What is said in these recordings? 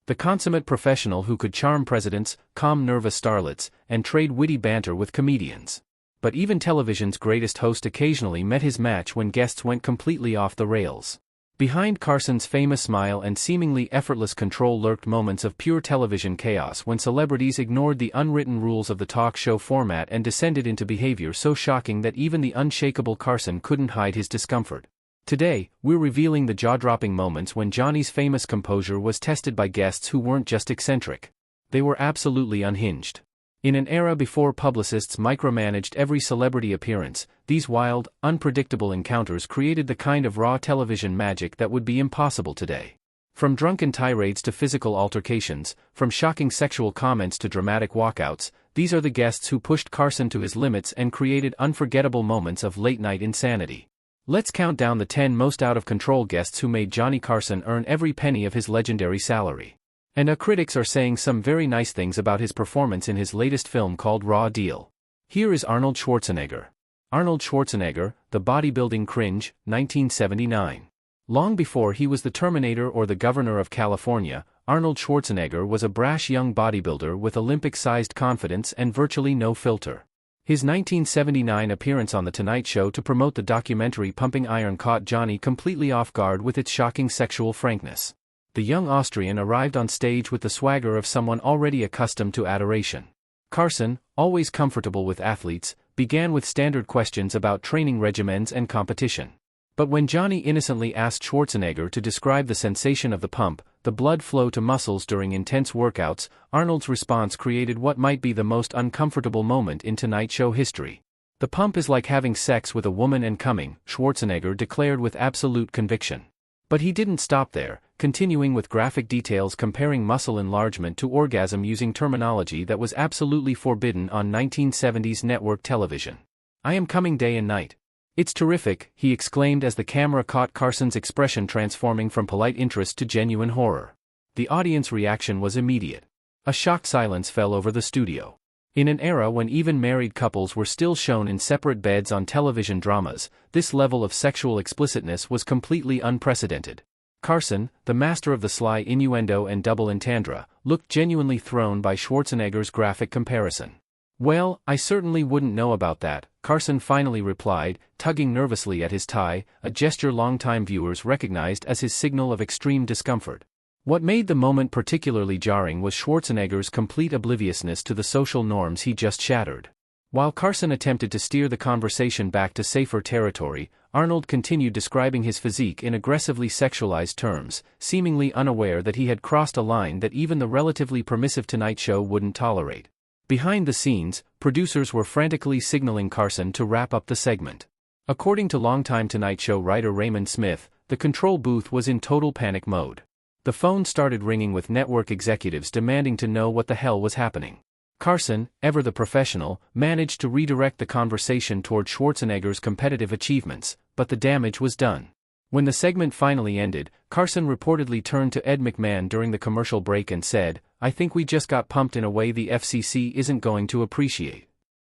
The consummate professional who could charm presidents, calm nervous starlets, and trade witty banter with comedians. But even television's greatest host occasionally met his match when guests went completely off the rails. Behind Carson's famous smile and seemingly effortless control lurked moments of pure television chaos when celebrities ignored the unwritten rules of the talk show format and descended into behavior so shocking that even the unshakable Carson couldn't hide his discomfort. Today, we're revealing the jaw-dropping moments when Johnny's famous composure was tested by guests who weren't just eccentric. They were absolutely unhinged. In an era before publicists micromanaged every celebrity appearance, these wild, unpredictable encounters created the kind of raw television magic that would be impossible today. From drunken tirades to physical altercations, from shocking sexual comments to dramatic walkouts, these are the guests who pushed Carson to his limits and created unforgettable moments of late-night insanity. Let's count down the 10 most out-of-control guests who made Johnny Carson earn every penny of his legendary salary. And critics are saying some very nice things about his performance in his latest film called Raw Deal. Here is Arnold Schwarzenegger. Arnold Schwarzenegger, the bodybuilding cringe, 1979. Long before he was the Terminator or the Governor of California, Arnold Schwarzenegger was a brash young bodybuilder with Olympic-sized confidence and virtually no filter. His 1979 appearance on The Tonight Show to promote the documentary Pumping Iron caught Johnny completely off guard with its shocking sexual frankness. The young Austrian arrived on stage with the swagger of someone already accustomed to adoration. Carson, always comfortable with athletes, began with standard questions about training regimens and competition. But when Johnny innocently asked Schwarzenegger to describe the sensation of the pump, the blood flow to muscles during intense workouts, Arnold's response created what might be the most uncomfortable moment in Tonight Show history. "The pump is like having sex with a woman and coming," Schwarzenegger declared with absolute conviction. But he didn't stop there, continuing with graphic details comparing muscle enlargement to orgasm using terminology that was absolutely forbidden on 1970s network television. "I am coming day and night. It's terrific," he exclaimed as the camera caught Carson's expression transforming from polite interest to genuine horror. The audience reaction was immediate. A shocked silence fell over the studio. In an era when even married couples were still shown in separate beds on television dramas, this level of sexual explicitness was completely unprecedented. Carson, the master of the sly innuendo and double entendre, looked genuinely thrown by Schwarzenegger's graphic comparison. "Well, I certainly wouldn't know about that," Carson finally replied, tugging nervously at his tie, a gesture longtime viewers recognized as his signal of extreme discomfort. What made the moment particularly jarring was Schwarzenegger's complete obliviousness to the social norms he just shattered. While Carson attempted to steer the conversation back to safer territory, Arnold continued describing his physique in aggressively sexualized terms, seemingly unaware that he had crossed a line that even the relatively permissive Tonight Show wouldn't tolerate. Behind the scenes, producers were frantically signaling Carson to wrap up the segment. According to longtime Tonight Show writer Raymond Smith, the control booth was in total panic mode. The phone started ringing with network executives demanding to know what the hell was happening. Carson, ever the professional, managed to redirect the conversation toward Schwarzenegger's competitive achievements, but the damage was done. When the segment finally ended, Carson reportedly turned to Ed McMahon during the commercial break and said, "I think we just got pumped in a way the FCC isn't going to appreciate."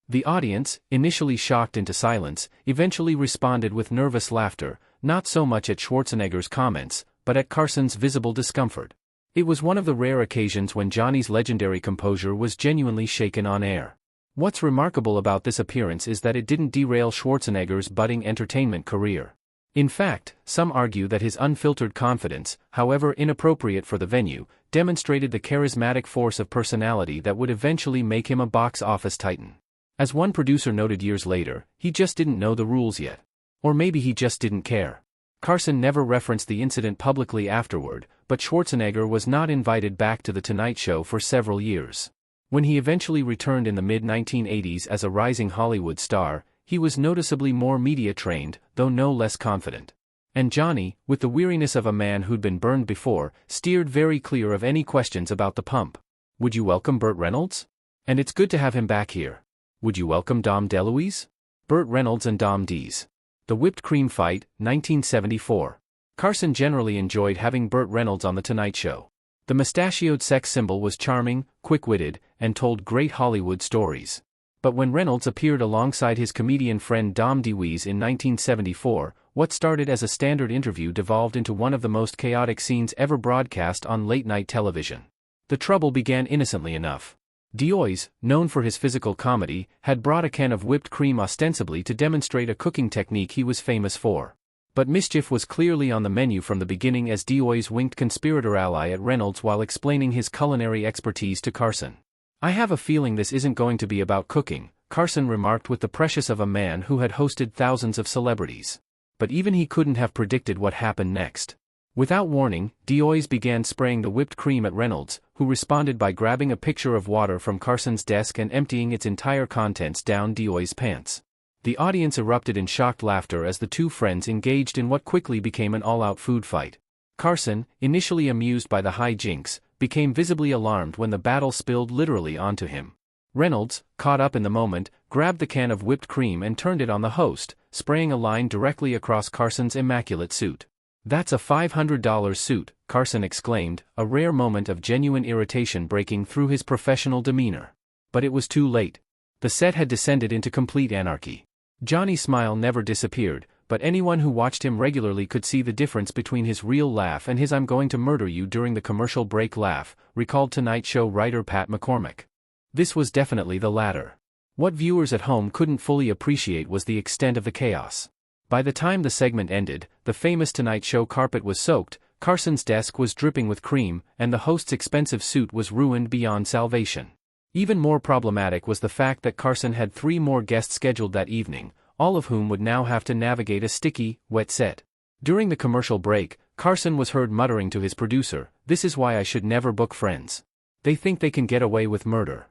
The audience, initially shocked into silence, eventually responded with nervous laughter, not so much at Schwarzenegger's comments, but at Carson's visible discomfort. It was one of the rare occasions when Johnny's legendary composure was genuinely shaken on air. What's remarkable about this appearance is that it didn't derail Schwarzenegger's budding entertainment career. In fact, some argue that his unfiltered confidence, however inappropriate for the venue, demonstrated the charismatic force of personality that would eventually make him a box office titan. As one producer noted years later, he just didn't know the rules yet. Or maybe he just didn't care. Carson never referenced the incident publicly afterward, but Schwarzenegger was not invited back to The Tonight Show for several years. When he eventually returned in the mid-1980s as a rising Hollywood star, he was noticeably more media-trained, though no less confident. And Johnny, with the weariness of a man who'd been burned before, steered very clear of any questions about the pump. "Would you welcome Burt Reynolds? And it's good to have him back here. Would you welcome Dom DeLuise? Burt Reynolds and Dom D's. The Whipped Cream Fight, 1974. Carson generally enjoyed having Burt Reynolds on The Tonight Show. The mustachioed sex symbol was charming, quick-witted, and told great Hollywood stories. But when Reynolds appeared alongside his comedian friend Dom DeWeese in 1974, what started as a standard interview devolved into one of the most chaotic scenes ever broadcast on late-night television. The trouble began innocently enough. DeWeese, known for his physical comedy, had brought a can of whipped cream ostensibly to demonstrate a cooking technique he was famous for. But mischief was clearly on the menu from the beginning as DeWeese winked conspirator ally at Reynolds while explaining his culinary expertise to Carson. "I have a feeling this isn't going to be about cooking," Carson remarked with the precious of a man who had hosted thousands of celebrities. But even he couldn't have predicted what happened next. Without warning, DeWeese began spraying the whipped cream at Reynolds, who responded by grabbing a pitcher of water from Carson's desk and emptying its entire contents down DeWeese's pants. The audience erupted in shocked laughter as the two friends engaged in what quickly became an all-out food fight. Carson, initially amused by the hijinks, became visibly alarmed when the battle spilled literally onto him. Reynolds, caught up in the moment, grabbed the can of whipped cream and turned it on the host, spraying a line directly across Carson's immaculate suit. "That's a $500 suit," Carson exclaimed, a rare moment of genuine irritation breaking through his professional demeanor. But it was too late. The set had descended into complete anarchy. Johnny's smile never disappeared, but anyone who watched him regularly could see the difference between his real laugh and his "I'm going to murder you during the commercial break" laugh, recalled Tonight Show writer Pat McCormick. This was definitely the latter. What viewers at home couldn't fully appreciate was the extent of the chaos. By the time the segment ended, the famous Tonight Show carpet was soaked, Carson's desk was dripping with cream, and the host's expensive suit was ruined beyond salvation. Even more problematic was the fact that Carson had 3 more guests scheduled that evening, all of whom would now have to navigate a sticky, wet set. During the commercial break, Carson was heard muttering to his producer, "This is why I should never book Friends. They think they can get away with murder."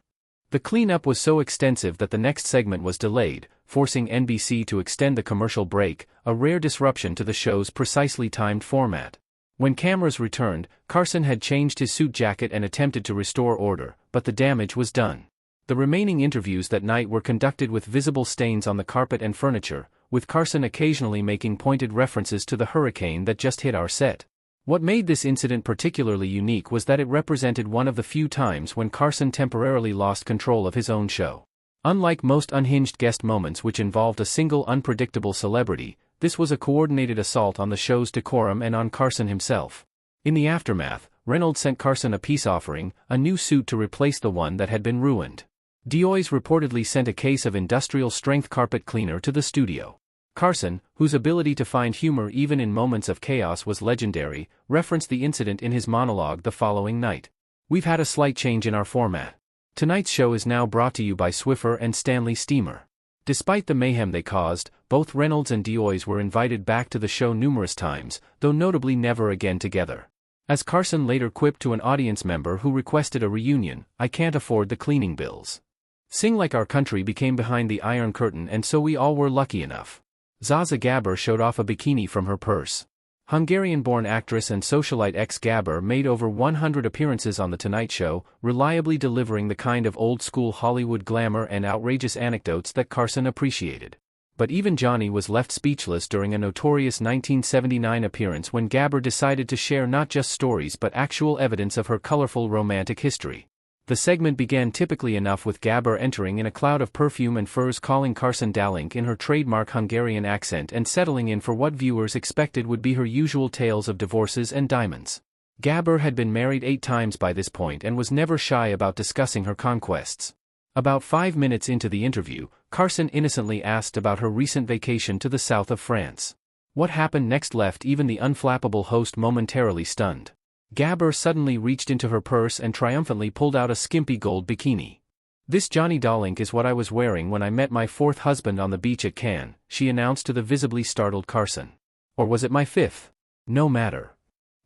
The cleanup was so extensive that the next segment was delayed, forcing NBC to extend the commercial break, a rare disruption to the show's precisely timed format. When cameras returned, Carson had changed his suit jacket and attempted to restore order, but the damage was done. The remaining interviews that night were conducted with visible stains on the carpet and furniture, with Carson occasionally making pointed references to the hurricane that just hit our set. What made this incident particularly unique was that it represented one of the few times when Carson temporarily lost control of his own show. Unlike most unhinged guest moments which involved a single unpredictable celebrity, this was a coordinated assault on the show's decorum and on Carson himself. In the aftermath, Reynolds sent Carson a peace offering, a new suit to replace the one that had been ruined. DeWeese reportedly sent a case of industrial-strength carpet cleaner to the studio. Carson, whose ability to find humor even in moments of chaos was legendary, referenced the incident in his monologue the following night. "We've had a slight change in our format. Tonight's show is now brought to you by Swiffer and Stanley Steamer." Despite the mayhem they caused, both Reynolds and DeWeese were invited back to the show numerous times, though notably never again together. As Carson later quipped to an audience member who requested a reunion, "I can't afford the cleaning bills. Sing Like Our Country became Behind the Iron Curtain and so we all were lucky enough." Zaza Gabor showed off a bikini from her purse. Hungarian-born actress and socialite ex-Gabor made over 100 appearances on The Tonight Show, reliably delivering the kind of old-school Hollywood glamour and outrageous anecdotes that Carson appreciated. But even Johnny was left speechless during a notorious 1979 appearance when Gabor decided to share not just stories but actual evidence of her colorful romantic history. The segment began typically enough with Gabor entering in a cloud of perfume and furs, calling Carson Dalink in her trademark Hungarian accent and settling in for what viewers expected would be her usual tales of divorces and diamonds. Gabor had been married 8 times by this point and was never shy about discussing her conquests. About 5 minutes into the interview, Carson innocently asked about her recent vacation to the south of France. What happened next left even the unflappable host momentarily stunned. Gabor suddenly reached into her purse and triumphantly pulled out a skimpy gold bikini. "This Johnny Dalink is what I was wearing when I met my 4th husband on the beach at Cannes," she announced to the visibly startled Carson. "Or was it my 5th? No matter."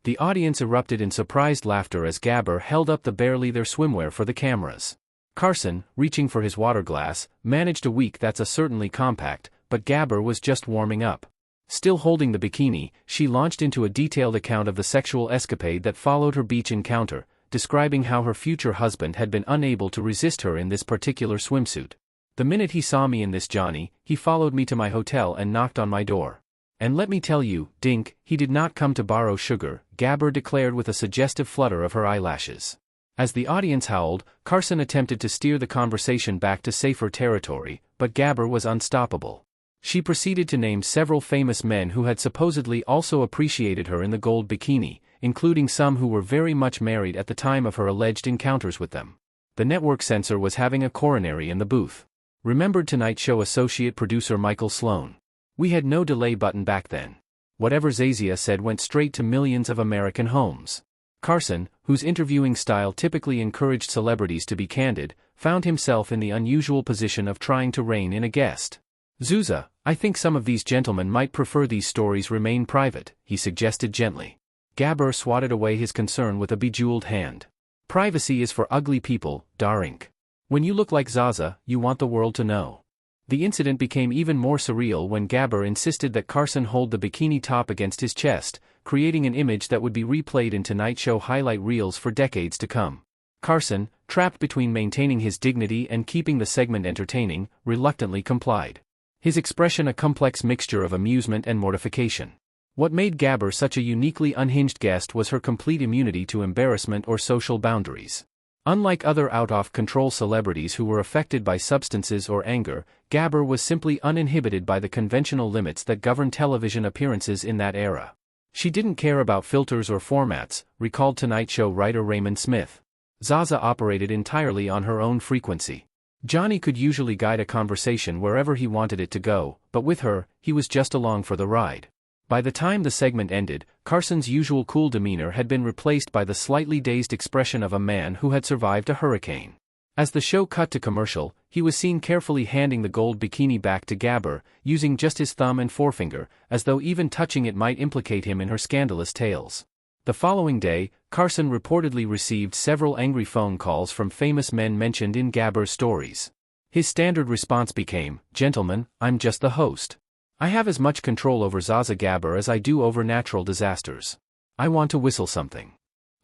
The audience erupted in surprised laughter as Gabor held up the bare leather swimwear for the cameras. Carson, reaching for his water glass, managed a week that's a certainly compact, but Gabor was just warming up. Still holding the bikini, she launched into a detailed account of the sexual escapade that followed her beach encounter, describing how her future husband had been unable to resist her in this particular swimsuit. "The minute he saw me in this Johnny, he followed me to my hotel and knocked on my door. And let me tell you, Dink, he did not come to borrow sugar," Gabor declared with a suggestive flutter of her eyelashes. As the audience howled, Carson attempted to steer the conversation back to safer territory, but Gabber was unstoppable. She proceeded to name several famous men who had supposedly also appreciated her in the gold bikini, including some who were very much married at the time of her alleged encounters with them. The network censor was having a coronary in the booth. Remembered Tonight Show associate producer Michael Sloan. We had no delay button back then. Whatever Zazia said went straight to millions of American homes. Carson, whose interviewing style typically encouraged celebrities to be candid, found himself in the unusual position of trying to rein in a guest. "Zuza, I think some of these gentlemen might prefer these stories remain private," he suggested gently. Gabber swatted away his concern with a bejeweled hand. "Privacy is for ugly people, darink. When you look like Zaza, you want the world to know." The incident became even more surreal when Gabber insisted that Carson hold the bikini top against his chest, creating an image that would be replayed in Tonight Show highlight reels for decades to come. Carson, trapped between maintaining his dignity and keeping the segment entertaining, reluctantly complied. His expression a complex mixture of amusement and mortification. What made Gabber such a uniquely unhinged guest was her complete immunity to embarrassment or social boundaries. Unlike other out-of-control celebrities who were affected by substances or anger, Gabber was simply uninhibited by the conventional limits that govern television appearances in that era. She didn't care about filters or formats, recalled Tonight Show writer Raymond Smith. Zaza operated entirely on her own frequency. Johnny could usually guide a conversation wherever he wanted it to go, but with her, he was just along for the ride. By the time the segment ended, Carson's usual cool demeanor had been replaced by the slightly dazed expression of a man who had survived a hurricane. As the show cut to commercial, he was seen carefully handing the gold bikini back to Gabber, using just his thumb and forefinger, as though even touching it might implicate him in her scandalous tales. The following day, Carson reportedly received several angry phone calls from famous men mentioned in Gabber's stories. His standard response became, "Gentlemen, I'm just the host. I have as much control over Zaza Gabber as I do over natural disasters. I want to whistle something."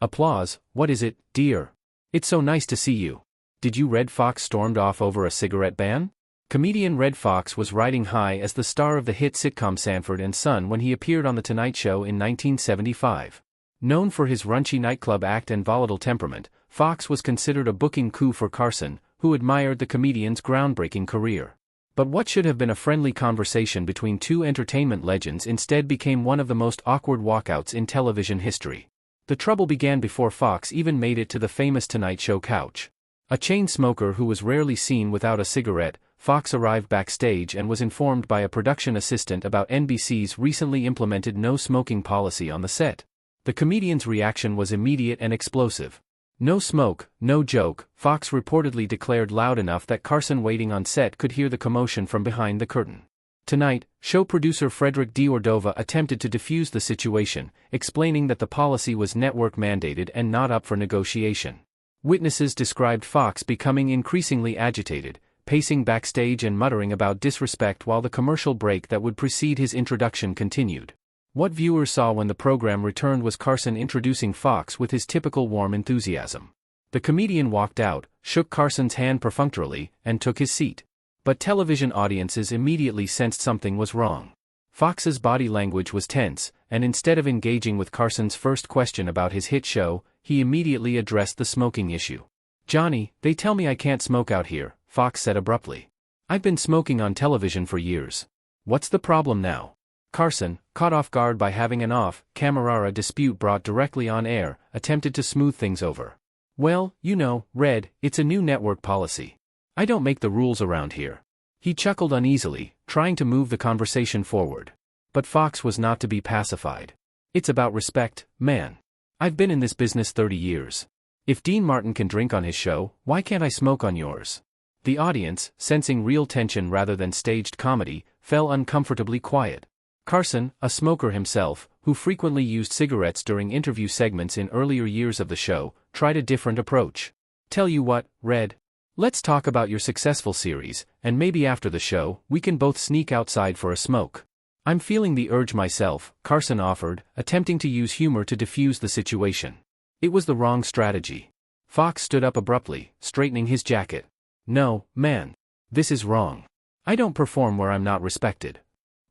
Applause. "What is it, dear? It's so nice to see you. Did you Red Fox stormed off over a cigarette ban?" Comedian Red Fox was riding high as the star of the hit sitcom Sanford and Son when he appeared on The Tonight Show in 1975. Known for his raunchy nightclub act and volatile temperament, Fox was considered a booking coup for Carson, who admired the comedian's groundbreaking career. But what should have been a friendly conversation between two entertainment legends instead became one of the most awkward walkouts in television history. The trouble began before Fox even made it to the famous Tonight Show couch. A chain smoker who was rarely seen without a cigarette, Fox arrived backstage and was informed by a production assistant about NBC's recently implemented no-smoking policy on the set. The comedian's reaction was immediate and explosive. "No smoke, no joke," Fox reportedly declared loud enough that Carson waiting on set could hear the commotion from behind the curtain. Tonight, show producer Frederick D'Ordova attempted to defuse the situation, explaining that the policy was network mandated and not up for negotiation. Witnesses described Fox becoming increasingly agitated, pacing backstage and muttering about disrespect while the commercial break that would precede his introduction continued. What viewers saw when the program returned was Carson introducing Fox with his typical warm enthusiasm. The comedian walked out, shook Carson's hand perfunctorily, and took his seat. But television audiences immediately sensed something was wrong. Fox's body language was tense, and instead of engaging with Carson's first question about his hit show, he immediately addressed the smoking issue. "Johnny, they tell me I can't smoke out here," Fox said abruptly. "I've been smoking on television for years. What's the problem now?" Carson, caught off guard by having an off-camera dispute brought directly on air, attempted to smooth things over. "Well, you know, Red, it's a new network policy. I don't make the rules around here." He chuckled uneasily, trying to move the conversation forward. But Fox was not to be pacified. "It's about respect, man. I've been in this business 30 years. If Dean Martin can drink on his show, why can't I smoke on yours?" The audience, sensing real tension rather than staged comedy, fell uncomfortably quiet. Carson, a smoker himself, who frequently used cigarettes during interview segments in earlier years of the show, tried a different approach. "Tell you what, Red. Let's talk about your successful series, and maybe after the show, we can both sneak outside for a smoke." "I'm feeling the urge myself," Carson offered, attempting to use humor to defuse the situation. It was the wrong strategy. Fox stood up abruptly, straightening his jacket. "No, man. This is wrong. I don't perform where I'm not respected."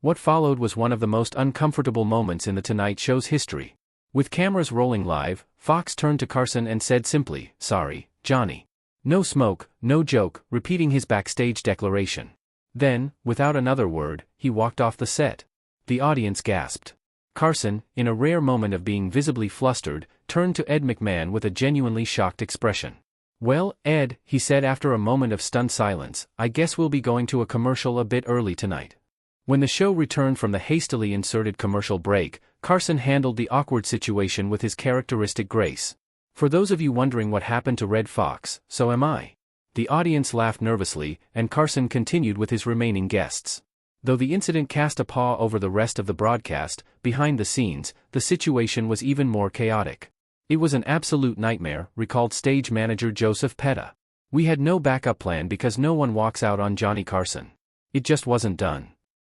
What followed was one of the most uncomfortable moments in The Tonight Show's history. With cameras rolling live, Fox turned to Carson and said simply, "Sorry, Johnny. No smoke, no joke," repeating his backstage declaration. Then, without another word, he walked off the set. The audience gasped. Carson, in a rare moment of being visibly flustered, turned to Ed McMahon with a genuinely shocked expression. "Well, Ed," he said after a moment of stunned silence, "I guess we'll be going to a commercial a bit early tonight." When the show returned from the hastily inserted commercial break, Carson handled the awkward situation with his characteristic grace. "For those of you wondering what happened to Red Fox, so am I." The audience laughed nervously, and Carson continued with his remaining guests. Though the incident cast a pall over the rest of the broadcast, behind the scenes, the situation was even more chaotic. "It was an absolute nightmare," recalled stage manager Joseph Petta. "We had no backup plan because no one walks out on Johnny Carson. It just wasn't done."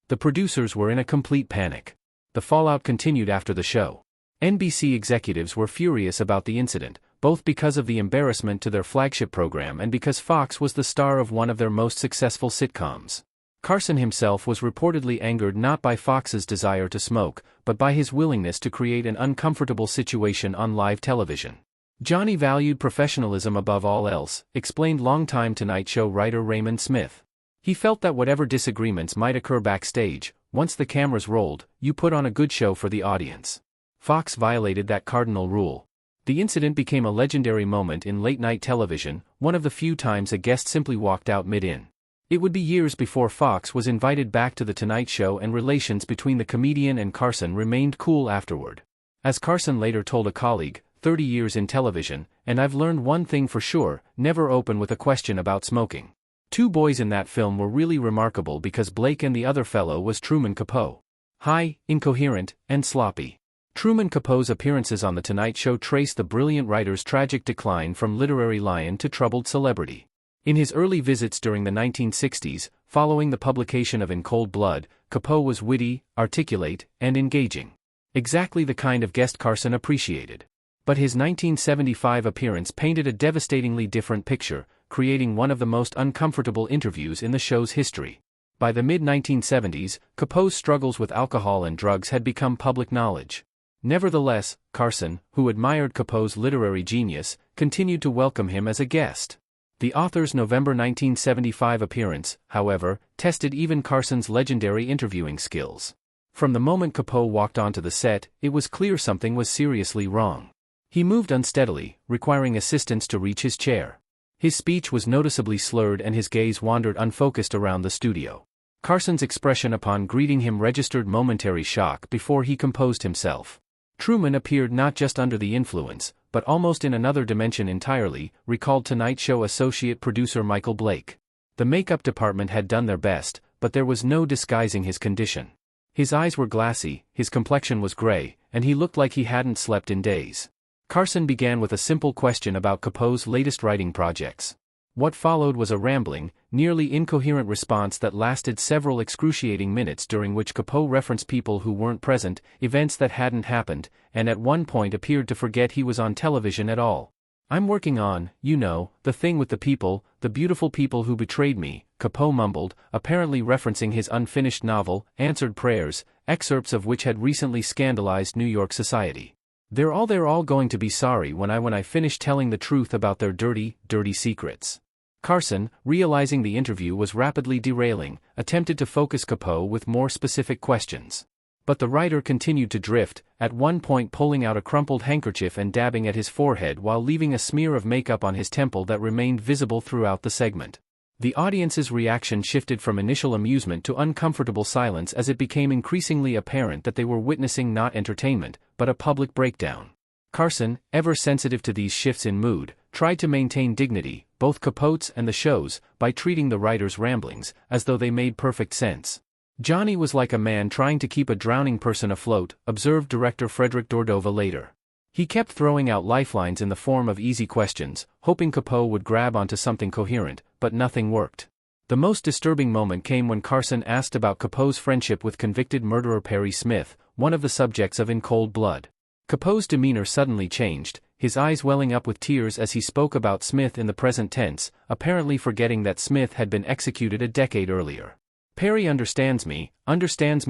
The producers were in a complete panic. The fallout continued after the show. NBC executives were furious about the incident, both because of the embarrassment to their flagship program and because Fox was the star of one of their most successful sitcoms. Carson himself was reportedly angered not by Fox's desire to smoke, but by his willingness to create an uncomfortable situation on live television. Johnny valued professionalism above all else, explained longtime Tonight Show writer Raymond Smith. He felt that whatever disagreements might occur backstage, once the cameras rolled, you put on a good show for the audience. Fox violated that cardinal rule. The incident became a legendary moment in late-night television, one of the few times a guest simply walked out mid-in. It would be years before Fox was invited back to The Tonight Show, and relations between the comedian and Carson remained cool afterward. As Carson later told a colleague, 30 years in television, and I've learned one thing for sure: never open with a question about smoking. Two boys in that film were really remarkable because Blake and the other fellow was Truman Capote. High, incoherent, and sloppy. Truman Capote's appearances on The Tonight Show traced the brilliant writer's tragic decline from literary lion to troubled celebrity. In his early visits during the 1960s, following the publication of In Cold Blood, Capote was witty, articulate, and engaging. Exactly the kind of guest Carson appreciated. But his 1975 appearance painted a devastatingly different picture, creating one of the most uncomfortable interviews in the show's history. By the mid-1970s, Capote's struggles with alcohol and drugs had become public knowledge. Nevertheless, Carson, who admired Capote's literary genius, continued to welcome him as a guest. The author's November 1975 appearance, however, tested even Carson's legendary interviewing skills. From the moment Capote walked onto the set, it was clear something was seriously wrong. He moved unsteadily, requiring assistance to reach his chair. His speech was noticeably slurred and his gaze wandered unfocused around the studio. Carson's expression upon greeting him registered momentary shock before he composed himself. Truman appeared not just under the influence, but almost in another dimension entirely, recalled Tonight Show associate producer Michael Blake. The makeup department had done their best, but there was no disguising his condition. His eyes were glassy, his complexion was gray, and he looked like he hadn't slept in days. Carson began with a simple question about Capote's latest writing projects. What followed was a rambling, nearly incoherent response that lasted several excruciating minutes, during which Capote referenced people who weren't present, events that hadn't happened, and at one point appeared to forget he was on television at all. "I'm working on, the thing with the people, the beautiful people who betrayed me," Capote mumbled, apparently referencing his unfinished novel, Answered Prayers, excerpts of which had recently scandalized New York society. They're all going to be sorry when I finish telling the truth about their dirty, dirty secrets." Carson, realizing the interview was rapidly derailing, attempted to focus Capote with more specific questions. But the writer continued to drift, at one point pulling out a crumpled handkerchief and dabbing at his forehead while leaving a smear of makeup on his temple that remained visible throughout the segment. The audience's reaction shifted from initial amusement to uncomfortable silence as it became increasingly apparent that they were witnessing not entertainment, but a public breakdown. Carson, ever sensitive to these shifts in mood, tried to maintain dignity, both Capote's and the show's, by treating the writer's ramblings as though they made perfect sense. "Johnny was like a man trying to keep a drowning person afloat," observed director Frederick Dordova later. He kept throwing out lifelines in the form of easy questions, hoping Capote would grab onto something coherent, but nothing worked. The most disturbing moment came when Carson asked about Capote's friendship with convicted murderer Perry Smith, one of the subjects of In Cold Blood. Capote's demeanor suddenly changed, his eyes welling up with tears as he spoke about Smith in the present tense, apparently forgetting that Smith had been executed a decade earlier. "Perry understands me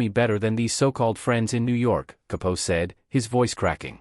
better than these so-called friends in New York," Capote said, his voice cracking.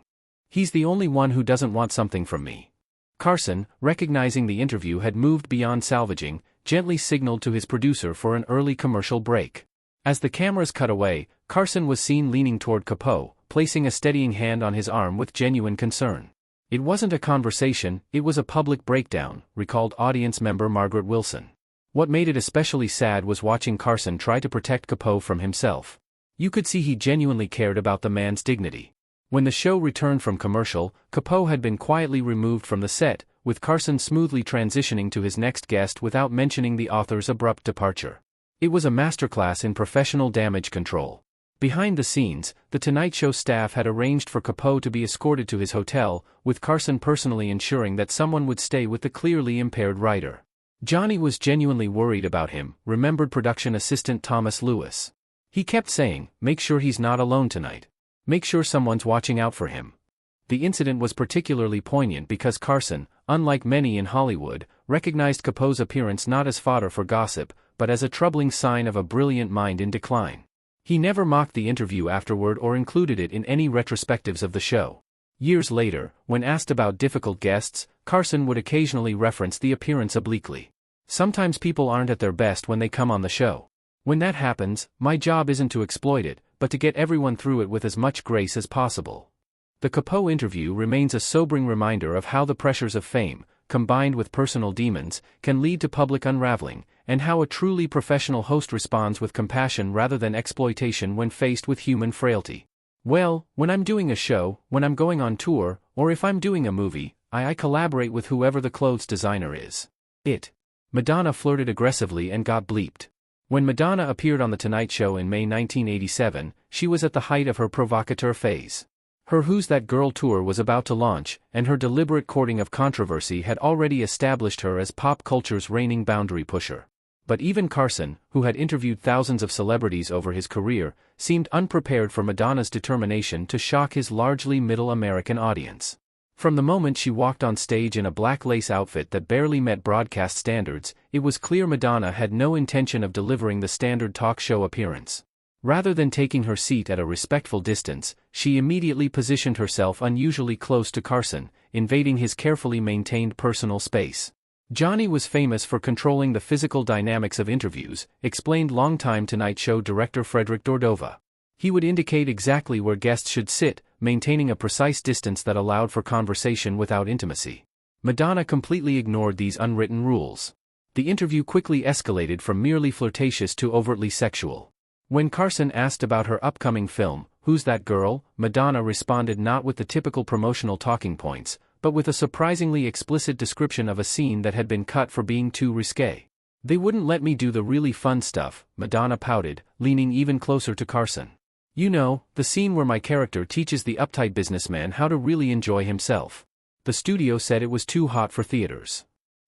He's the only one who doesn't want something from me. Carson, recognizing the interview had moved beyond salvaging, gently signaled to his producer for an early commercial break. As the cameras cut away, Carson was seen leaning toward Capoe, placing a steadying hand on his arm with genuine concern. It wasn't a conversation, it was a public breakdown, recalled audience member Margaret Wilson. What made it especially sad was watching Carson try to protect Capoe from himself. You could see he genuinely cared about the man's dignity. When the show returned from commercial, Capoe had been quietly removed from the set, with Carson smoothly transitioning to his next guest without mentioning the author's abrupt departure. It was a masterclass in professional damage control. Behind the scenes, The Tonight Show staff had arranged for Capoe to be escorted to his hotel, with Carson personally ensuring that someone would stay with the clearly impaired writer. Johnny was genuinely worried about him, remembered production assistant Thomas Lewis. He kept saying, "Make sure he's not alone tonight. Make sure someone's watching out for him." The incident was particularly poignant because Carson, unlike many in Hollywood, recognized Capoe's appearance not as fodder for gossip, but as a troubling sign of a brilliant mind in decline. He never mocked the interview afterward or included it in any retrospectives of the show. Years later, when asked about difficult guests, Carson would occasionally reference the appearance obliquely. "Sometimes people aren't at their best when they come on the show. When that happens, my job isn't to exploit it, but to get everyone through it with as much grace as possible." The Capoe interview remains a sobering reminder of how the pressures of fame, combined with personal demons, can lead to public unraveling, and how a truly professional host responds with compassion rather than exploitation when faced with human frailty. "Well, when I'm doing a show, when I'm going on tour, or if I'm doing a movie, I collaborate with whoever the clothes designer is. Madonna flirted aggressively and got bleeped. When Madonna appeared on The Tonight Show in May 1987, she was at the height of her provocateur phase. Her Who's That Girl tour was about to launch, and her deliberate courting of controversy had already established her as pop culture's reigning boundary pusher. But even Carson, who had interviewed thousands of celebrities over his career, seemed unprepared for Madonna's determination to shock his largely middle American audience. From the moment she walked on stage in a black lace outfit that barely met broadcast standards, it was clear Madonna had no intention of delivering the standard talk show appearance. Rather than taking her seat at a respectful distance, she immediately positioned herself unusually close to Carson, invading his carefully maintained personal space. Johnny was famous for controlling the physical dynamics of interviews, explained longtime Tonight Show director Frederick Dordova. He would indicate exactly where guests should sit, maintaining a precise distance that allowed for conversation without intimacy. Madonna completely ignored these unwritten rules. The interview quickly escalated from merely flirtatious to overtly sexual. When Carson asked about her upcoming film, Who's That Girl?, Madonna responded not with the typical promotional talking points, but with a surprisingly explicit description of a scene that had been cut for being too risque. "They wouldn't let me do the really fun stuff," Madonna pouted, leaning even closer to Carson. "You know, the scene where my character teaches the uptight businessman how to really enjoy himself. The studio said it was too hot for theaters."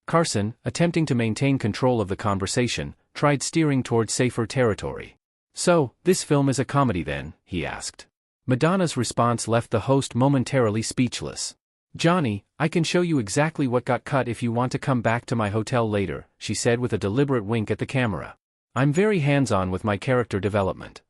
Carson, attempting to maintain control of the conversation, tried steering toward safer territory. "So, this film is a comedy then?" he asked. Madonna's response left the host momentarily speechless. "Johnny, I can show you exactly what got cut if you want to come back to my hotel later," she said with a deliberate wink at the camera. "I'm very hands-on with my character development."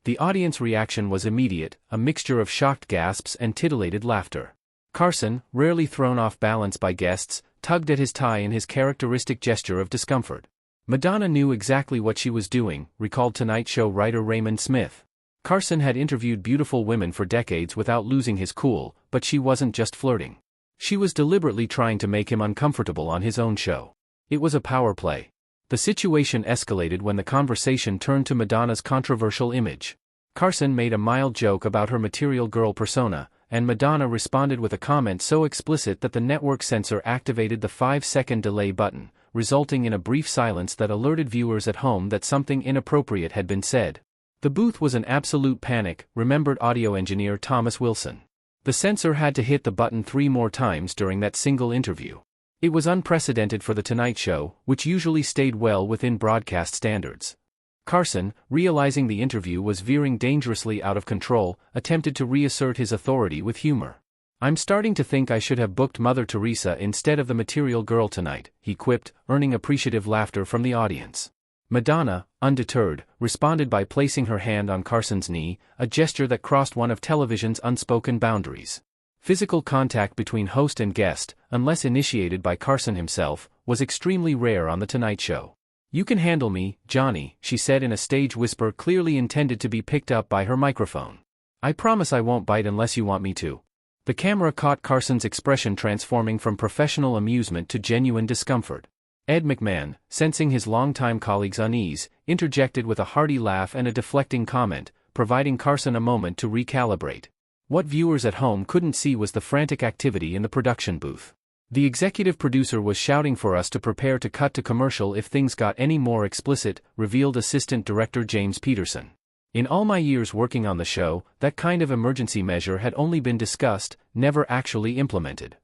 The audience reaction was immediate, a mixture of shocked gasps and titillated laughter. Carson, rarely thrown off balance by guests, tugged at his tie in his characteristic gesture of discomfort. Madonna knew exactly what she was doing, recalled Tonight Show writer Raymond Smith. Carson had interviewed beautiful women for decades without losing his cool, but she wasn't just flirting. She was deliberately trying to make him uncomfortable on his own show. It was a power play. The situation escalated when the conversation turned to Madonna's controversial image. Carson made a mild joke about her material girl persona, and Madonna responded with a comment so explicit that the network censor activated the 5-second delay button, resulting in a brief silence that alerted viewers at home that something inappropriate had been said. The booth was an absolute panic, remembered audio engineer Thomas Wilson. The censor had to hit the button 3 more times during that single interview. It was unprecedented for The Tonight Show, which usually stayed well within broadcast standards. Carson, realizing the interview was veering dangerously out of control, attempted to reassert his authority with humor. "I'm starting to think I should have booked Mother Teresa instead of the material girl tonight," he quipped, earning appreciative laughter from the audience. Madonna, undeterred, responded by placing her hand on Carson's knee, a gesture that crossed one of television's unspoken boundaries. Physical contact between host and guest, unless initiated by Carson himself, was extremely rare on The Tonight Show. "You can handle me, Johnny," she said in a stage whisper clearly intended to be picked up by her microphone. "I promise I won't bite unless you want me to." The camera caught Carson's expression transforming from professional amusement to genuine discomfort. Ed McMahon, sensing his longtime colleague's unease, interjected with a hearty laugh and a deflecting comment, providing Carson a moment to recalibrate. What viewers at home couldn't see was the frantic activity in the production booth. The executive producer was shouting for us to prepare to cut to commercial if things got any more explicit, revealed Assistant Director James Peterson. In all my years working on the show, that kind of emergency measure had only been discussed, never actually implemented.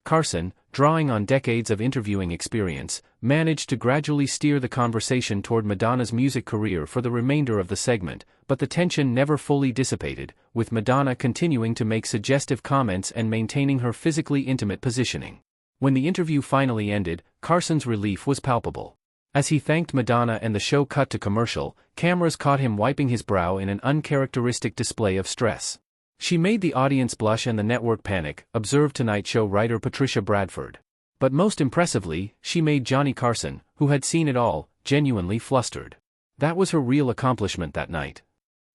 Carson, drawing on decades of interviewing experience, managed to gradually steer the conversation toward Madonna's music career for the remainder of the segment, but the tension never fully dissipated, with Madonna continuing to make suggestive comments and maintaining her physically intimate positioning. When the interview finally ended, Carson's relief was palpable. As he thanked Madonna and the show cut to commercial, cameras caught him wiping his brow in an uncharacteristic display of stress. "She made the audience blush and the network panic," observed Tonight Show writer Patricia Bradford. But most impressively, she made Johnny Carson, who had seen it all, genuinely flustered. That was her real accomplishment that night.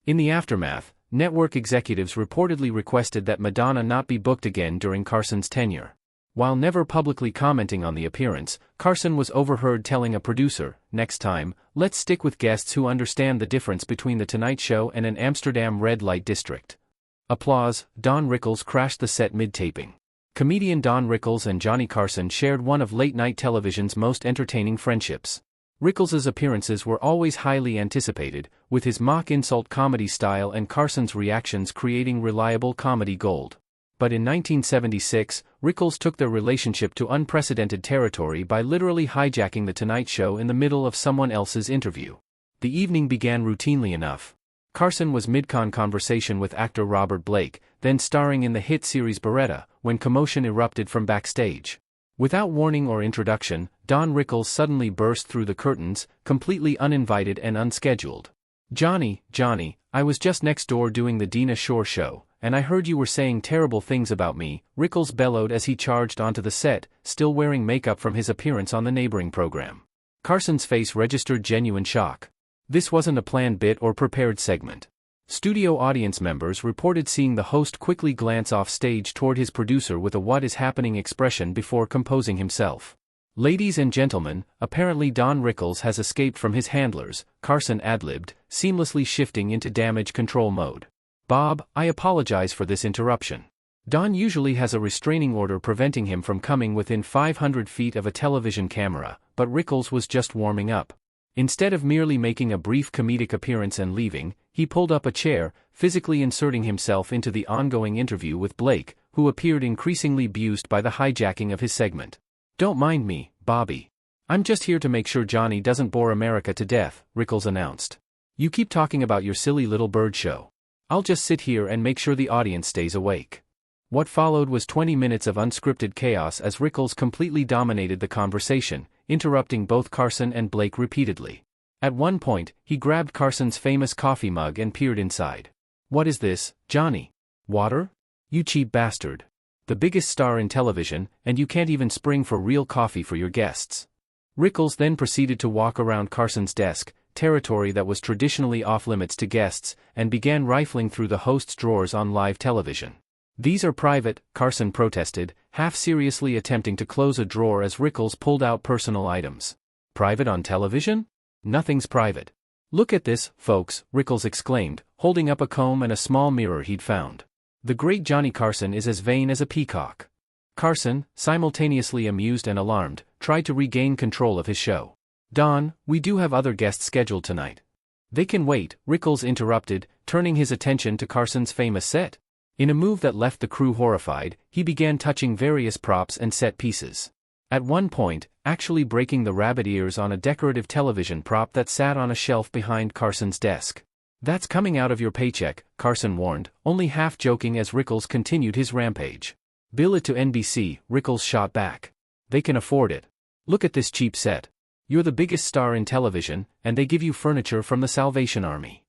In the aftermath, network executives reportedly requested that Madonna not be booked again during Carson's tenure. While never publicly commenting on the appearance, Carson was overheard telling a producer, "Next time, let's stick with guests who understand the difference between The Tonight Show and an Amsterdam red light district." Applause. Don Rickles crashed the set mid-taping. Comedian Don Rickles and Johnny Carson shared one of late-night television's most entertaining friendships. Rickles's appearances were always highly anticipated, with his mock insult comedy style and Carson's reactions creating reliable comedy gold. But in 1976, Rickles took their relationship to unprecedented territory by literally hijacking The Tonight Show in the middle of someone else's interview. The evening began routinely enough. Carson was mid-con conversation with actor Robert Blake, then starring in the hit series Beretta, when commotion erupted from backstage. Without warning or introduction, Don Rickles suddenly burst through the curtains, completely uninvited and unscheduled. Johnny, I was just next door doing the Dina Shore show, and I heard you were saying terrible things about me," Rickles bellowed as he charged onto the set, still wearing makeup from his appearance on the neighboring program. Carson's face registered genuine shock. This wasn't a planned bit or prepared segment. Studio audience members reported seeing the host quickly glance off stage toward his producer with a "what is happening" expression before composing himself. "Ladies and gentlemen, apparently Don Rickles has escaped from his handlers," Carson ad-libbed, seamlessly shifting into damage control mode. "Bob, I apologize for this interruption. Don usually has a restraining order preventing him from coming within 500 feet of a television camera, but Rickles was just warming up. Instead of merely making a brief comedic appearance and leaving, he pulled up a chair, physically inserting himself into the ongoing interview with Blake, who appeared increasingly abused by the hijacking of his segment. "Don't mind me, Bobby. I'm just here to make sure Johnny doesn't bore America to death," Rickles announced. "You keep talking about your silly little bird show. I'll just sit here and make sure the audience stays awake." What followed was 20 minutes of unscripted chaos as Rickles completely dominated the conversation, interrupting both Carson and Blake repeatedly. At one point, he grabbed Carson's famous coffee mug and peered inside. "What is this, Johnny? Water? You cheap bastard. The biggest star in television, and you can't even spring for real coffee for your guests." Rickles then proceeded to walk around Carson's desk, territory that was traditionally off-limits to guests, and began rifling through the host's drawers on live television. "These are private," Carson protested, half-seriously attempting to close a drawer as Rickles pulled out personal items. "Private on television? Nothing's private. Look at this, folks," Rickles exclaimed, holding up a comb and a small mirror he'd found. "The great Johnny Carson is as vain as a peacock." Carson, simultaneously amused and alarmed, tried to regain control of his show. "Don, we do have other guests scheduled tonight." "They can wait," Rickles interrupted, turning his attention to Carson's famous set. In a move that left the crew horrified, he began touching various props and set pieces. At one point, actually breaking the rabbit ears on a decorative television prop that sat on a shelf behind Carson's desk. "That's coming out of your paycheck," Carson warned, only half joking as Rickles continued his rampage. "Bill it to NBC," Rickles shot back. "They can afford it. Look at this cheap set. You're the biggest star in television, and they give you furniture from the Salvation Army.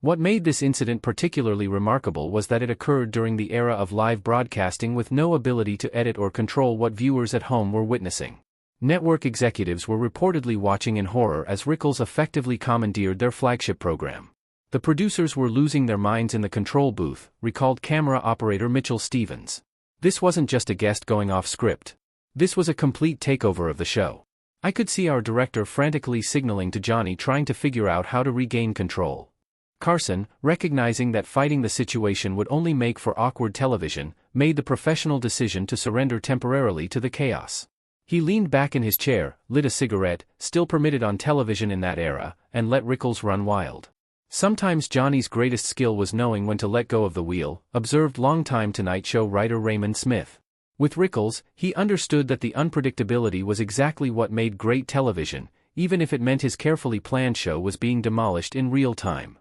What made this incident particularly remarkable was that it occurred during the era of live broadcasting with no ability to edit or control what viewers at home were witnessing. Network executives were reportedly watching in horror as Rickles effectively commandeered their flagship program. The producers were losing their minds in the control booth, recalled camera operator Mitchell Stevens. This wasn't just a guest going off script. This was a complete takeover of the show. I could see our director frantically signaling to Johnny, trying to figure out how to regain control. Carson, recognizing that fighting the situation would only make for awkward television, made the professional decision to surrender temporarily to the chaos. He leaned back in his chair, lit a cigarette, still permitted on television in that era, and let Rickles run wild. Sometimes Johnny's greatest skill was knowing when to let go of the wheel, observed longtime Tonight Show writer Raymond Smith. With Rickles, he understood that the unpredictability was exactly what made great television, even if it meant his carefully planned show was being demolished in real time.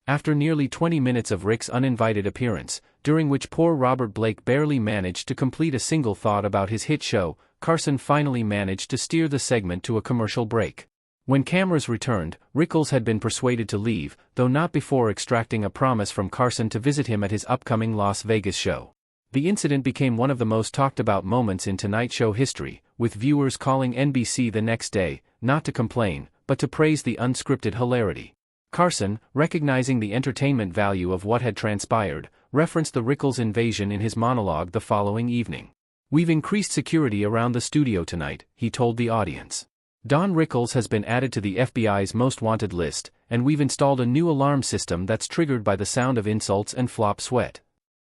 After nearly 20 minutes of Rick's uninvited appearance, during which poor Robert Blake barely managed to complete a single thought about his hit show, Carson finally managed to steer the segment to a commercial break. When cameras returned, Rickles had been persuaded to leave, though not before extracting a promise from Carson to visit him at his upcoming Las Vegas show. The incident became one of the most talked about moments in Tonight Show history, with viewers calling NBC the next day, not to complain, but to praise the unscripted hilarity. Carson, recognizing the entertainment value of what had transpired, referenced the Rickles invasion in his monologue the following evening. "We've increased security around the studio tonight," he told the audience. "Don Rickles has been added to the FBI's most wanted list, and we've installed a new alarm system that's triggered by the sound of insults and flop sweat."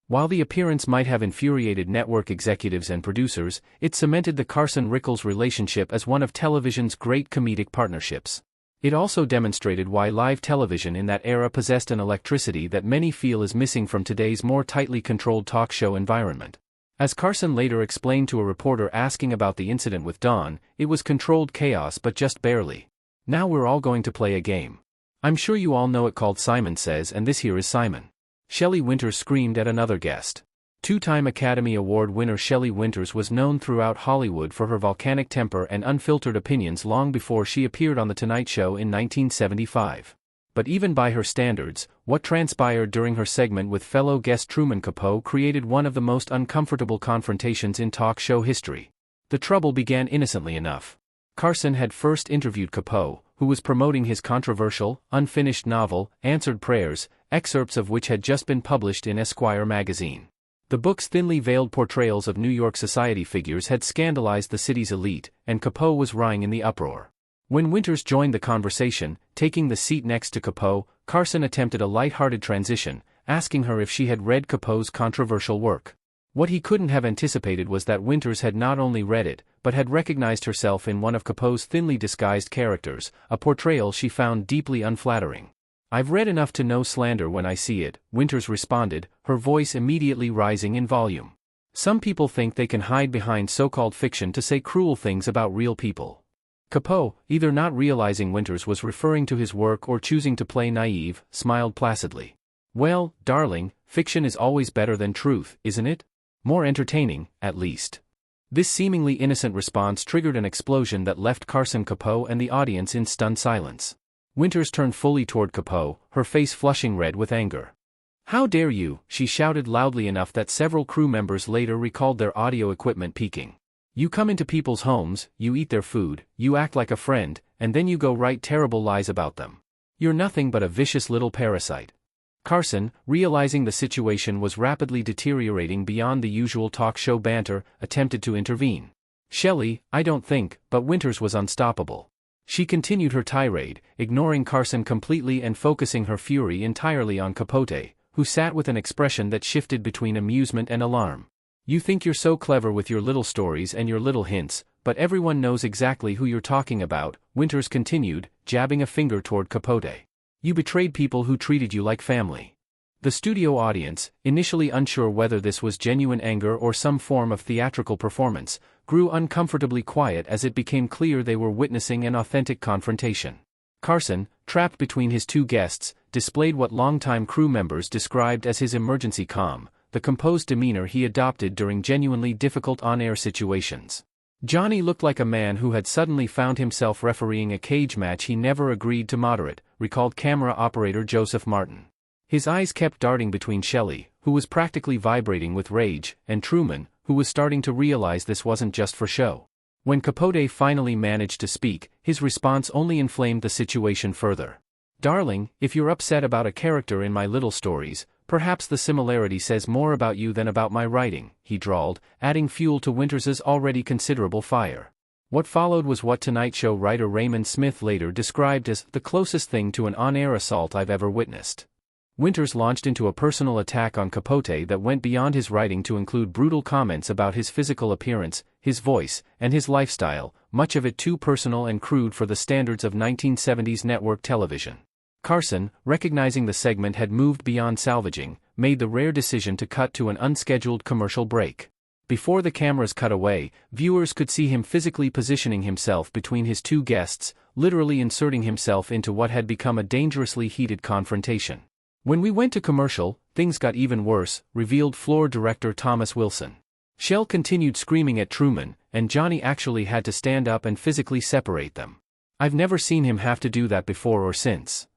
While the appearance might have infuriated network executives and producers, it cemented the Carson-Rickles relationship as one of television's great comedic partnerships. It also demonstrated why live television in that era possessed an electricity that many feel is missing from today's more tightly controlled talk show environment. As Carson later explained to a reporter asking about the incident with Don, it was controlled chaos but just barely. "Now we're all going to play a game. I'm sure you all know it, called Simon Says, and this here is Simon." Shelley Winters screamed at another guest. Two-time Academy Award winner Shelley Winters was known throughout Hollywood for her volcanic temper and unfiltered opinions long before she appeared on The Tonight Show in 1975. But even by her standards, what transpired during her segment with fellow guest Truman Capote created one of the most uncomfortable confrontations in talk show history. The trouble began innocently enough. Carson had first interviewed Capote, who was promoting his controversial, unfinished novel, Answered Prayers, excerpts of which had just been published in Esquire magazine. The book's thinly veiled portrayals of New York society figures had scandalized the city's elite, and Capote was wrying in the uproar. When Winters joined the conversation, taking the seat next to Capote, Carson attempted a light-hearted transition, asking her if she had read Capote's controversial work. What he couldn't have anticipated was that Winters had not only read it, but had recognized herself in one of Capote's thinly disguised characters, a portrayal she found deeply unflattering. "I've read enough to know slander when I see it," Winters responded, her voice immediately rising in volume. "Some people think they can hide behind so-called fiction to say cruel things about real people." Capote, either not realizing Winters was referring to his work or choosing to play naive, smiled placidly. "Well, darling, fiction is always better than truth, isn't it? More entertaining, at least." This seemingly innocent response triggered an explosion that left Carson, Capote and the audience in stunned silence. Winters turned fully toward Capote, her face flushing red with anger. "How dare you," she shouted loudly enough that several crew members later recalled their audio equipment peaking. "You come into people's homes, you eat their food, you act like a friend, and then you go write terrible lies about them. You're nothing but a vicious little parasite." Carson, realizing the situation was rapidly deteriorating beyond the usual talk show banter, attempted to intervene. "Shelley, I don't think," but Winters was unstoppable. She continued her tirade, ignoring Carson completely and focusing her fury entirely on Capote, who sat with an expression that shifted between amusement and alarm. "You think you're so clever with your little stories and your little hints, but everyone knows exactly who you're talking about," Winters continued, jabbing a finger toward Capote. "You betrayed people who treated you like family." The studio audience, initially unsure whether this was genuine anger or some form of theatrical performance, grew uncomfortably quiet as it became clear they were witnessing an authentic confrontation. Carson, trapped between his two guests, displayed what longtime crew members described as his emergency calm, the composed demeanor he adopted during genuinely difficult on-air situations. Johnny looked like a man who had suddenly found himself refereeing a cage match he never agreed to moderate, recalled camera operator Joseph Martin. His eyes kept darting between Shelley, who was practically vibrating with rage, and Truman, who was starting to realize this wasn't just for show. When Capote finally managed to speak, his response only inflamed the situation further. "Darling, if you're upset about a character in my little stories, perhaps the similarity says more about you than about my writing," he drawled, adding fuel to Winters's already considerable fire. What followed was what Tonight Show writer Raymond Smith later described as the closest thing to an on-air assault I've ever witnessed. Winters launched into a personal attack on Capote that went beyond his writing to include brutal comments about his physical appearance, his voice, and his lifestyle, much of it too personal and crude for the standards of 1970s network television. Carson, recognizing the segment had moved beyond salvaging, made the rare decision to cut to an unscheduled commercial break. Before the cameras cut away, viewers could see him physically positioning himself between his two guests, literally inserting himself into what had become a dangerously heated confrontation. "When we went to commercial, things got even worse," revealed floor director Thomas Wilson. "Shell continued screaming at Truman, and Johnny actually had to stand up and physically separate them. I've never seen him have to do that before or since."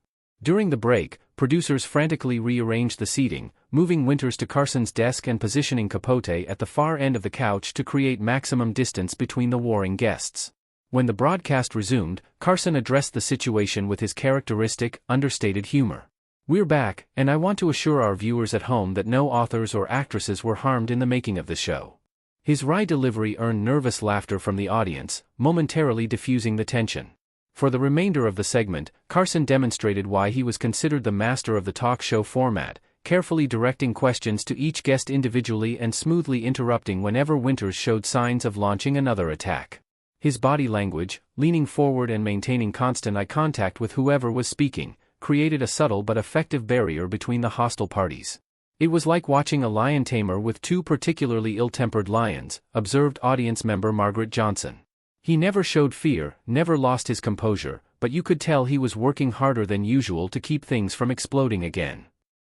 During the break, producers frantically rearranged the seating, moving Winters to Carson's desk and positioning Capote at the far end of the couch to create maximum distance between the warring guests. When the broadcast resumed, Carson addressed the situation with his characteristic, understated humor. "We're back, and I want to assure our viewers at home that no authors or actresses were harmed in the making of the show." His wry delivery earned nervous laughter from the audience, momentarily diffusing the tension. For the remainder of the segment, Carson demonstrated why he was considered the master of the talk show format, carefully directing questions to each guest individually and smoothly interrupting whenever Winters showed signs of launching another attack. His body language, leaning forward and maintaining constant eye contact with whoever was speaking, created a subtle but effective barrier between the hostile parties. "It was like watching a lion tamer with two particularly ill-tempered lions," observed audience member Margaret Johnson. "He never showed fear, never lost his composure, but you could tell he was working harder than usual to keep things from exploding again."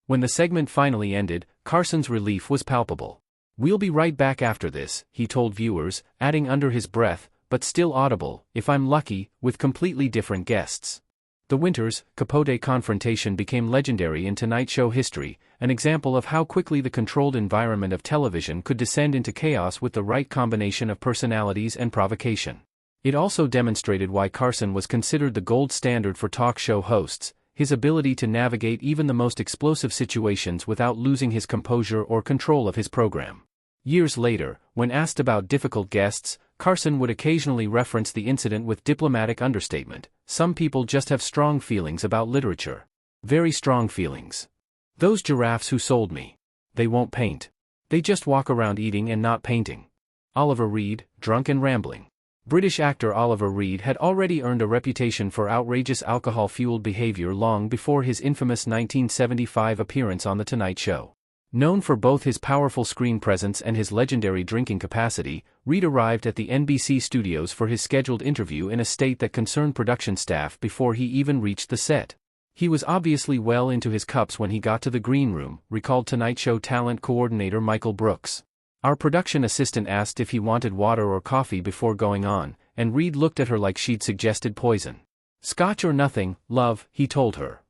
When the segment finally ended, Carson's relief was palpable. "We'll be right back after this," he told viewers, adding under his breath, but still audible, "if I'm lucky, with completely different guests." The Winters-Capote confrontation became legendary in Tonight Show history, an example of how quickly the controlled environment of television could descend into chaos with the right combination of personalities and provocation. It also demonstrated why Carson was considered the gold standard for talk show hosts, his ability to navigate even the most explosive situations without losing his composure or control of his program. Years later, when asked about difficult guests, Carson would occasionally reference the incident with diplomatic understatement. "Some people just have strong feelings about literature. Very strong feelings. Those giraffes who sold me. They won't paint. They just walk around eating and not painting." Oliver Reed, drunk and rambling. British actor Oliver Reed had already earned a reputation for outrageous alcohol-fueled behavior long before his infamous 1975 appearance on The Tonight Show. Known for both his powerful screen presence and his legendary drinking capacity, Reed arrived at the NBC studios for his scheduled interview in a state that concerned production staff before he even reached the set. "He was obviously well into his cups when he got to the green room," recalled Tonight Show talent coordinator Michael Brooks. "Our production assistant asked if he wanted water or coffee before going on, and Reed looked at her like she'd suggested poison. 'Scotch or nothing, love,' he told her."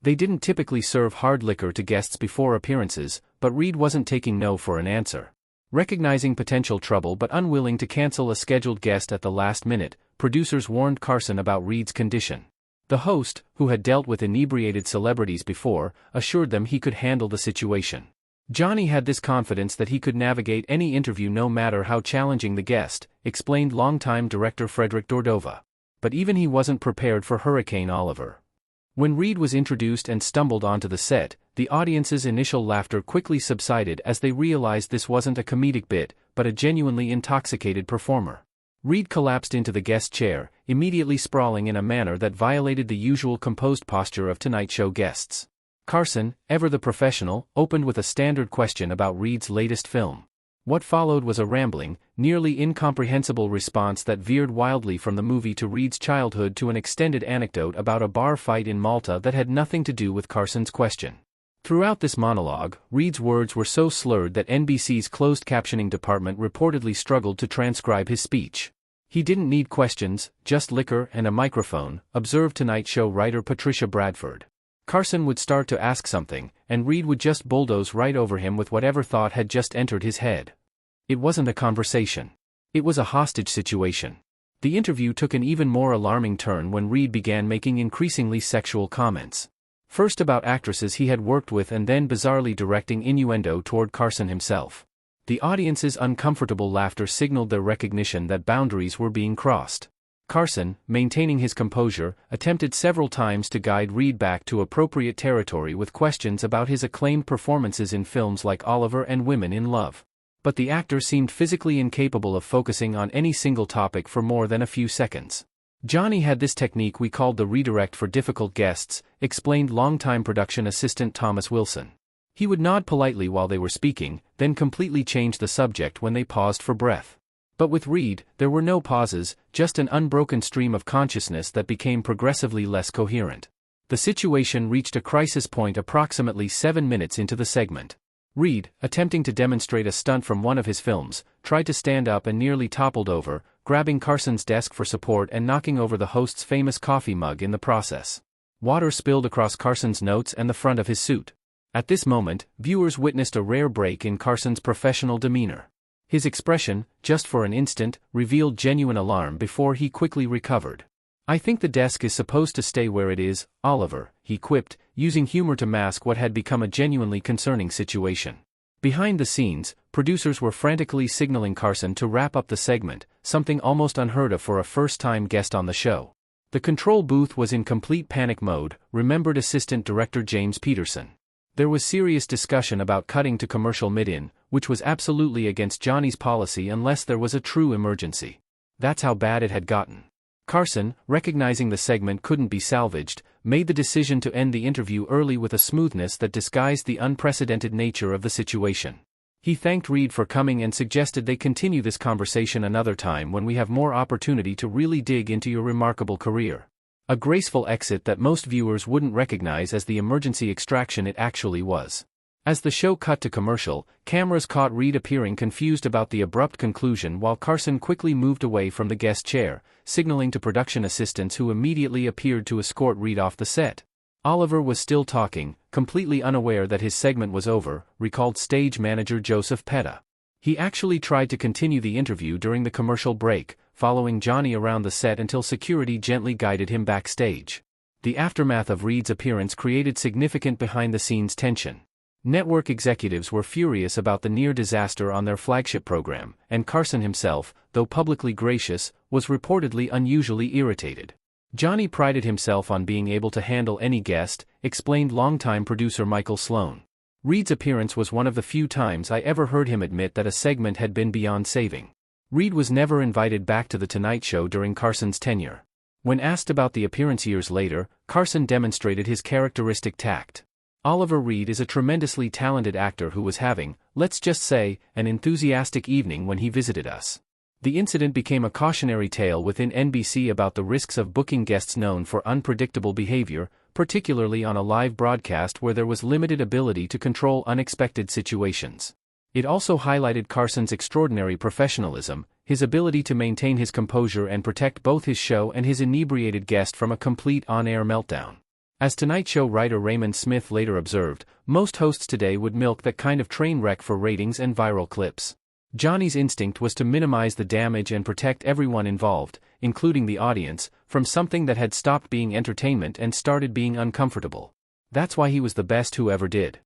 They didn't typically serve hard liquor to guests before appearances, but Reed wasn't taking no for an answer. Recognizing potential trouble but unwilling to cancel a scheduled guest at the last minute, producers warned Carson about Reed's condition. The host, who had dealt with inebriated celebrities before, assured them he could handle the situation. "Johnny had this confidence that he could navigate any interview no matter how challenging the guest," explained longtime director Frederick Dordova. But even he wasn't prepared for Hurricane Oliver. When Reed was introduced and stumbled onto the set, the audience's initial laughter quickly subsided as they realized this wasn't a comedic bit, but a genuinely intoxicated performer. Reed collapsed into the guest chair, immediately sprawling in a manner that violated the usual composed posture of Tonight Show guests. Carson, ever the professional, opened with a standard question about Reed's latest film. What followed was a rambling, nearly incomprehensible response that veered wildly from the movie to Reed's childhood to an extended anecdote about a bar fight in Malta that had nothing to do with Carson's question. Throughout this monologue, Reed's words were so slurred that NBC's closed captioning department reportedly struggled to transcribe his speech. "He didn't need questions, just liquor and a microphone," observed Tonight Show writer Patricia Bradford. Carson would start to ask something, and Reed would just bulldoze right over him with whatever thought had just entered his head. It wasn't a conversation. It was a hostage situation. The interview took an even more alarming turn when Reed began making increasingly sexual comments. First about actresses he had worked with and then bizarrely directing innuendo toward Carson himself. The audience's uncomfortable laughter signaled their recognition that boundaries were being crossed. Carson, maintaining his composure, attempted several times to guide Reed back to appropriate territory with questions about his acclaimed performances in films like Oliver and Women in Love. But the actor seemed physically incapable of focusing on any single topic for more than a few seconds. Johnny had this technique we called the redirect for difficult guests, explained longtime production assistant Thomas Wilson. He would nod politely while they were speaking, then completely change the subject when they paused for breath. But with Reed, there were no pauses, just an unbroken stream of consciousness that became progressively less coherent. The situation reached a crisis point approximately 7 minutes into the segment. Reed, attempting to demonstrate a stunt from one of his films, tried to stand up and nearly toppled over, grabbing Carson's desk for support and knocking over the host's famous coffee mug in the process. Water spilled across Carson's notes and the front of his suit. At this moment, viewers witnessed a rare break in Carson's professional demeanor. His expression, just for an instant, revealed genuine alarm before he quickly recovered. "I think the desk is supposed to stay where it is, Oliver," he quipped, using humor to mask what had become a genuinely concerning situation. Behind the scenes, producers were frantically signaling Carson to wrap up the segment, something almost unheard of for a first-time guest on the show. The control booth was in complete panic mode, remembered assistant director James Peterson. There was serious discussion about cutting to commercial mid-in, which was absolutely against Johnny's policy unless there was a true emergency. That's how bad it had gotten. Carson, recognizing the segment couldn't be salvaged, made the decision to end the interview early with a smoothness that disguised the unprecedented nature of the situation. He thanked Reed for coming and suggested they continue this conversation another time when we have more opportunity to really dig into your remarkable career. A graceful exit that most viewers wouldn't recognize as the emergency extraction it actually was. As the show cut to commercial, cameras caught Reed appearing confused about the abrupt conclusion while Carson quickly moved away from the guest chair, signaling to production assistants who immediately appeared to escort Reed off the set. Oliver was still talking, completely unaware that his segment was over, recalled stage manager Joseph Petta. He actually tried to continue the interview during the commercial break, following Johnny around the set until security gently guided him backstage. The aftermath of Reed's appearance created significant behind-the-scenes tension. Network executives were furious about the near disaster on their flagship program, and Carson himself, though publicly gracious, was reportedly unusually irritated. Johnny prided himself on being able to handle any guest, explained longtime producer Michael Sloan. Reed's appearance was one of the few times I ever heard him admit that a segment had been beyond saving. Reed was never invited back to The Tonight Show during Carson's tenure. When asked about the appearance years later, Carson demonstrated his characteristic tact. Oliver Reed is a tremendously talented actor who was having, let's just say, an enthusiastic evening when he visited us. The incident became a cautionary tale within NBC about the risks of booking guests known for unpredictable behavior, particularly on a live broadcast where there was limited ability to control unexpected situations. It also highlighted Carson's extraordinary professionalism, his ability to maintain his composure and protect both his show and his inebriated guest from a complete on-air meltdown. As Tonight Show writer Raymond Smith later observed, most hosts today would milk that kind of train wreck for ratings and viral clips. Johnny's instinct was to minimize the damage and protect everyone involved, including the audience, from something that had stopped being entertainment and started being uncomfortable. That's why he was the best who ever did.